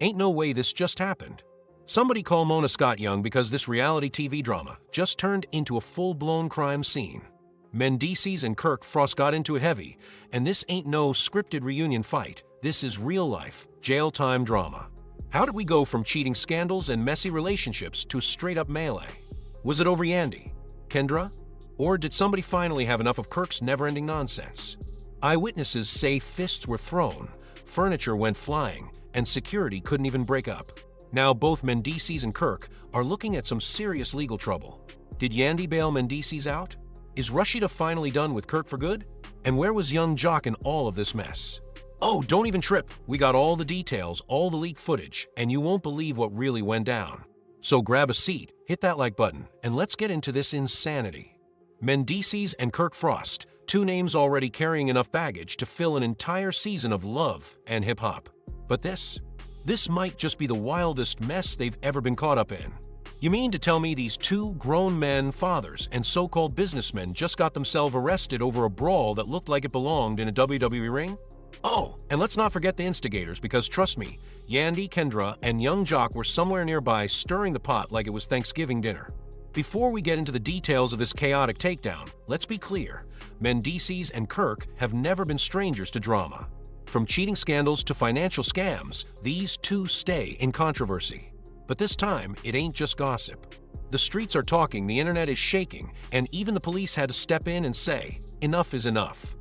Ain't no way this just happened. Somebody call Mona Scott Young because this reality TV drama just turned into a full-blown crime scene. Mendeecees and Kirk Frost got into it heavy, and this ain't no scripted reunion fight. This is real-life, jail-time drama. How did we go from cheating scandals and messy relationships to a straight-up melee? Was it over Yandy? Kendra? Or did somebody finally have enough of Kirk's never-ending nonsense? Eyewitnesses say fists were thrown, furniture went flying, and security couldn't even break up. Now both Mendeecees and Kirk are looking at some serious legal trouble. Did Yandy bail Mendeecees out? Is Rashida finally done with Kirk for good? And where was young Jock in all of this mess? Oh, don't even trip. We got all the details, all the leaked footage, and you won't believe what really went down. So grab a seat, hit that like button, and let's get into this insanity. Mendeecees and Kirk Frost, two names already carrying enough baggage to fill an entire season of love and hip-hop. But this might just be the wildest mess they've ever been caught up in. You mean to tell me these two grown men, fathers, and so-called businessmen just got themselves arrested over a brawl that looked like it belonged in a WWE ring? Oh, and let's not forget the instigators, because trust me, Yandy, Kendra, and young Jock were somewhere nearby stirring the pot like it was Thanksgiving dinner. Before we get into the details of this chaotic takedown, let's be clear, Mendeecees and Kirk have never been strangers to drama. From cheating scandals to financial scams, these two stay in controversy. But this time, it ain't just gossip. The streets are talking, the internet is shaking, and even the police had to step in and say, enough is enough.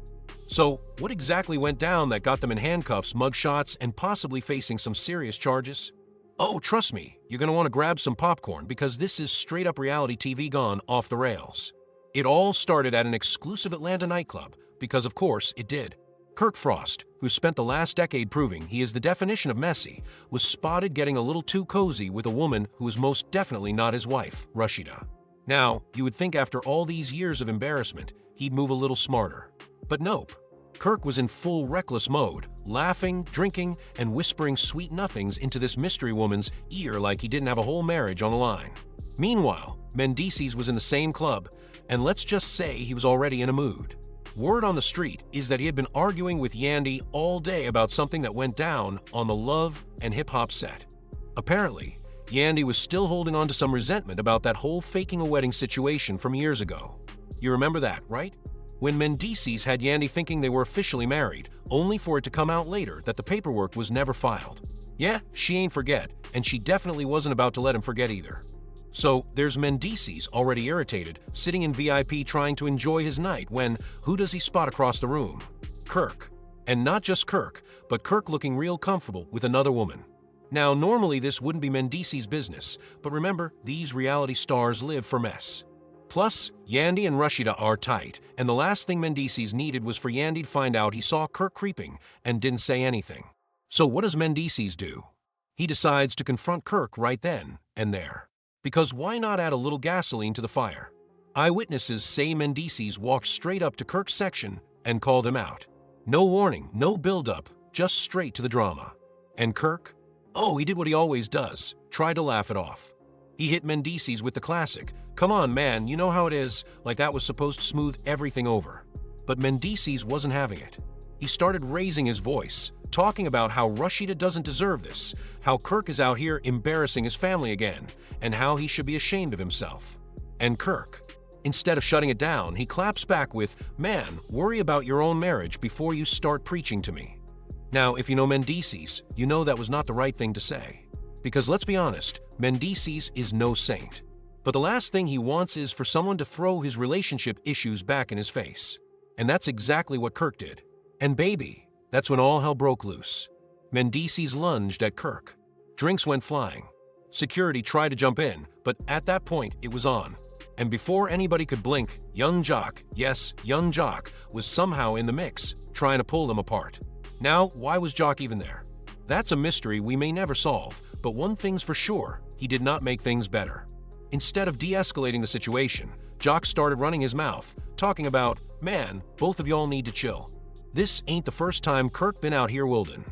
So, what exactly went down that got them in handcuffs, mugshots, and possibly facing some serious charges? Oh, trust me, you're gonna want to grab some popcorn because this is straight-up reality TV gone off the rails. It all started at an exclusive Atlanta nightclub, because of course it did. Kirk Frost, who spent the last decade proving he is the definition of messy, was spotted getting a little too cozy with a woman who is most definitely not his wife, Rashida. Now, you would think after all these years of embarrassment, he'd move a little smarter. But nope. Kirk was in full reckless mode, laughing, drinking, and whispering sweet nothings into this mystery woman's ear like he didn't have a whole marriage on the line. Meanwhile, Mendeecees was in the same club, and let's just say he was already in a mood. Word on the street is that he had been arguing with Yandy all day about something that went down on the Love and Hip Hop set. Apparently, Yandy was still holding on to some resentment about that whole faking a wedding situation from years ago. You remember that, right? When Mendeecees had Yandy thinking they were officially married, only for it to come out later that the paperwork was never filed. Yeah, she ain't forget, and she definitely wasn't about to let him forget either. So there's Mendeecees, already irritated, sitting in VIP trying to enjoy his night when, who does he spot across the room? Kirk. And not just Kirk, but Kirk looking real comfortable with another woman. Now, normally this wouldn't be Mendeecees' business, but remember, these reality stars live for mess. Plus, Yandy and Rashida are tight, and the last thing Mendeecees needed was for Yandy to find out he saw Kirk creeping and didn't say anything. So what does Mendeecees do? He decides to confront Kirk right then and there. Because why not add a little gasoline to the fire? Eyewitnesses say Mendeecees walked straight up to Kirk's section and called him out. No warning, no build-up, just straight to the drama. And Kirk? Oh, he did what he always does, tried to laugh it off. He hit Mendeecees with the classic, "Come on, man, you know how it is," like that was supposed to smooth everything over. But Mendeecees wasn't having it. He started raising his voice, talking about how Rashida doesn't deserve this, how Kirk is out here embarrassing his family again, and how he should be ashamed of himself. And Kirk, instead of shutting it down, he claps back with, "Man, worry about your own marriage before you start preaching to me." Now, if you know Mendeecees, you know that was not the right thing to say. Because let's be honest, Mendeecees is no saint. But the last thing he wants is for someone to throw his relationship issues back in his face. And that's exactly what Kirk did. And baby, that's when all hell broke loose. Mendeecees lunged at Kirk. Drinks went flying. Security tried to jump in, but at that point, it was on. And before anybody could blink, young Jock, yes, young Jock, was somehow in the mix, trying to pull them apart. Now, why was Jock even there? That's a mystery we may never solve, but one thing's for sure, he did not make things better. Instead of de-escalating the situation, Jock started running his mouth, talking about, "Man, both of y'all need to chill. This ain't the first time Kirk been out here wildin'."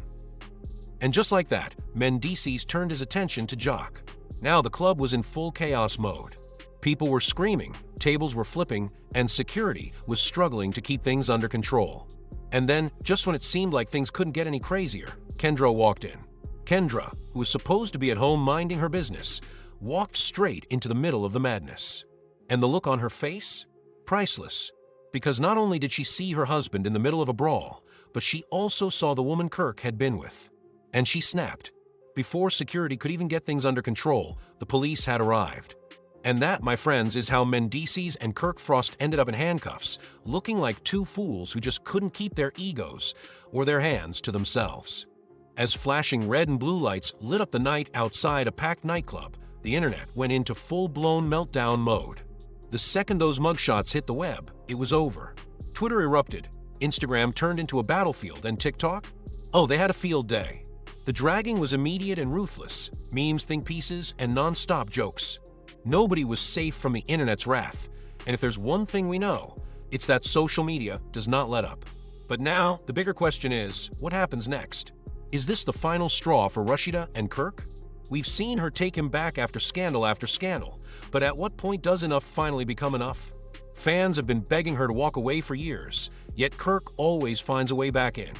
And just like that, Mendeecees turned his attention to Jock. Now the club was in full chaos mode. People were screaming, tables were flipping, and security was struggling to keep things under control. And then, just when it seemed like things couldn't get any crazier, Kendra walked in. Kendra, who was supposed to be at home minding her business, walked straight into the middle of the madness. And the look on her face? Priceless. Because not only did she see her husband in the middle of a brawl, but she also saw the woman Kirk had been with. And she snapped. Before security could even get things under control, the police had arrived. And that, my friends, is how Mendeecees and Kirk Frost ended up in handcuffs, looking like two fools who just couldn't keep their egos or their hands to themselves. As flashing red and blue lights lit up the night outside a packed nightclub, the internet went into full-blown meltdown mode. The second those mugshots hit the web, it was over. Twitter erupted, Instagram turned into a battlefield, and TikTok? Oh, they had a field day. The dragging was immediate and ruthless, memes, think pieces, and non-stop jokes. Nobody was safe from the internet's wrath, and if there's one thing we know, it's that social media does not let up. But now, the bigger question is, what happens next? Is this the final straw for Rashida and Kirk? We've seen her take him back after scandal, but at what point does enough finally become enough? Fans have been begging her to walk away for years, yet Kirk always finds a way back in.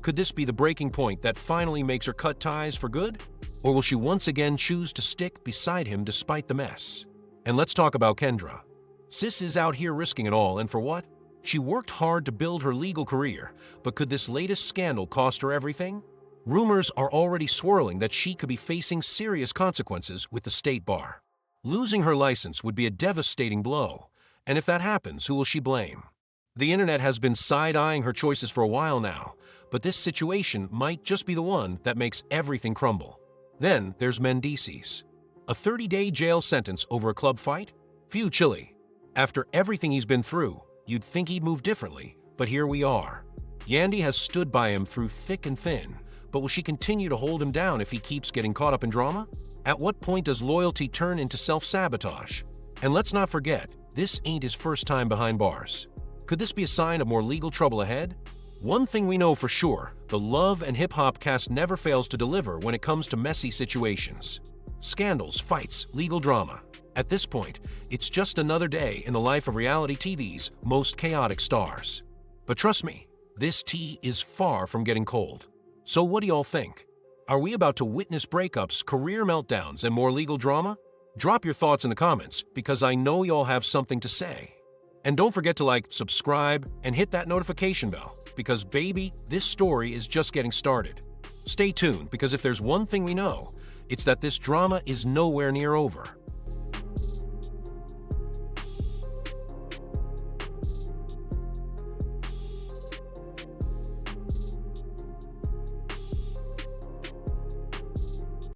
Could this be the breaking point that finally makes her cut ties for good? Or will she once again choose to stick beside him despite the mess? And let's talk about Kendra. Sis is out here risking it all, and for what? She worked hard to build her legal career, but could this latest scandal cost her everything? Rumors are already swirling that she could be facing serious consequences with the state bar. Losing her license would be a devastating blow, and if that happens, who will she blame? The internet has been side-eyeing her choices for a while now, but this situation might just be the one that makes everything crumble. Then there's Mendeecees. A 30-day jail sentence over a club fight? Phew, chilly. After everything he's been through, you'd think he'd move differently, but here we are. Yandy has stood by him through thick and thin, but will she continue to hold him down if he keeps getting caught up in drama? At what point does loyalty turn into self-sabotage? And let's not forget, this ain't his first time behind bars. Could this be a sign of more legal trouble ahead? One thing we know for sure, the Love and Hip Hop cast never fails to deliver when it comes to messy situations. Scandals, fights, legal drama. At this point, it's just another day in the life of reality TV's most chaotic stars. But trust me, this tea is far from getting cold. So what do y'all think? Are we about to witness breakups, career meltdowns, and more legal drama? Drop your thoughts in the comments, because I know y'all have something to say. And don't forget to like, subscribe, and hit that notification bell, because baby, this story is just getting started. Stay tuned, because if there's one thing we know, it's that this drama is nowhere near over.